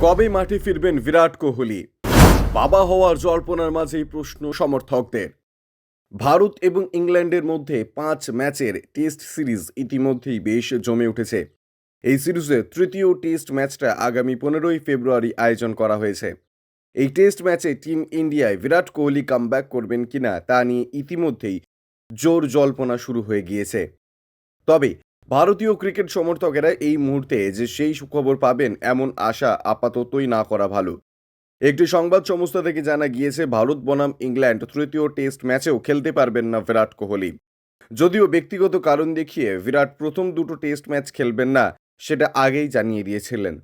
কবে মাঠে ফিরবেন বিরাট কোহলি? বাবা হওয়ার জল্পনার মাঝেই প্রশ্ন সমর্থকদের। ভারত এবং ইংল্যান্ডের মধ্যে ৫ ম্যাচের টেস্ট সিরিজ ইতিমধ্যেই বেশ জমে উঠেছে। এই সিরিজের তৃতীয় টেস্ট ম্যাচটা আগামী ১৫ই ফেব্রুয়ারি আয়োজন করা হয়েছে। এই টেস্ট ম্যাচে টিম ইন্ডিয়ায় বিরাট কোহলি কামব্যাক করবেন কিনা তা নিয়ে ইতিমধ্যেই জোর জল্পনা শুরু হয়ে গিয়েছে। তবে ভারতীয় ক্রিকেট সমর্থকেরা এই মুহূর্তে যে সেই সুখবর পাবেন এমন আশা আপাততই না করা ভালো। একটি সংবাদ সংস্থা থেকে জানা গিয়েছে ভারত বনাম ইংল্যান্ড তৃতীয় টেস্ট ম্যাচেও খেলতে পারবেন না বিরাট কোহলি। যদিও ব্যক্তিগত কারণ দেখিয়ে বিরাট প্রথম দুটো টেস্ট ম্যাচ খেলবেন না সেটা আগেই জানিয়ে দিয়েছিলেন।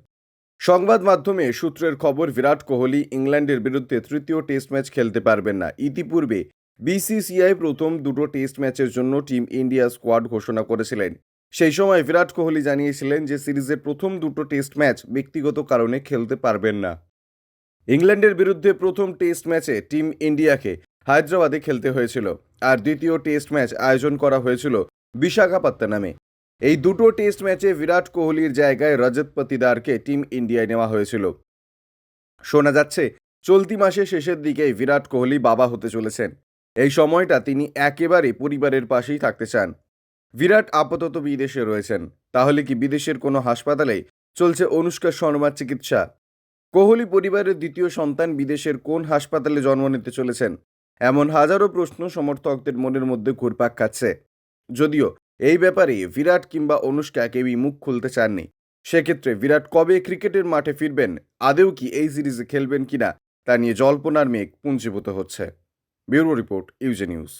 সংবাদ মাধ্যমে সূত্রের খবর বিরাট কোহলি ইংল্যান্ডের বিরুদ্ধে তৃতীয় টেস্ট ম্যাচ খেলতে পারবেন না। ইতিপূর্বে বিসিসিআই প্রথম দুটো টেস্ট ম্যাচের জন্য টিম ইন্ডিয়া স্কোয়াড ঘোষণা করেছিলেন। সেই সময় বিরাট কোহলি জানিয়েছিলেন যে সিরিজের প্রথম দুটো টেস্ট ম্যাচ ব্যক্তিগত কারণে খেলতে পারবেন না। ইংল্যান্ডের বিরুদ্ধে প্রথম টেস্ট ম্যাচে টিম ইন্ডিয়াকে হায়দ্রাবাদে খেলতে হয়েছিল, আর দ্বিতীয় টেস্ট ম্যাচ আয়োজন করা হয়েছিল বিশাখাপত্তনমে। এই দুটো টেস্ট ম্যাচে বিরাট কোহলির জায়গায় রজত পাতিদারকে টিম ইন্ডিয়ায় নেওয়া হয়েছিল। শোনা যাচ্ছে চলতি মাসের শেষের দিকেই বিরাট কোহলি বাবা হতে চলেছেন। এই সময়টা তিনি একেবারে পরিবারের পাশেই থাকতে চান। বিরাট আপাতত বিদেশে রয়েছেন। তাহলে কি বিদেশের কোনো হাসপাতালে চলছে অনুষ্কা শর্মার চিকিৎসা? কোহলি পরিবারের দ্বিতীয় সন্তান বিদেশের কোন হাসপাতালে জন্ম নিতে চলেছেন? এমন হাজারো প্রশ্ন সমর্থকদের মনের মধ্যে ঘুরপাক খাচ্ছে। যদিও এই ব্যাপারে বিরাট কিংবা অনুষ্কা কেউই মুখ খুলতে চাননি। সেক্ষেত্রে বিরাট কবে ক্রিকেটের মাঠে ফিরবেন, আদেও কি এই সিরিজে খেলবেন কিনা তা নিয়ে জল্পনার মেঘ পুঞ্জীভূত হচ্ছে। ব্যুরো রিপোর্ট, ইউজে নিউজ।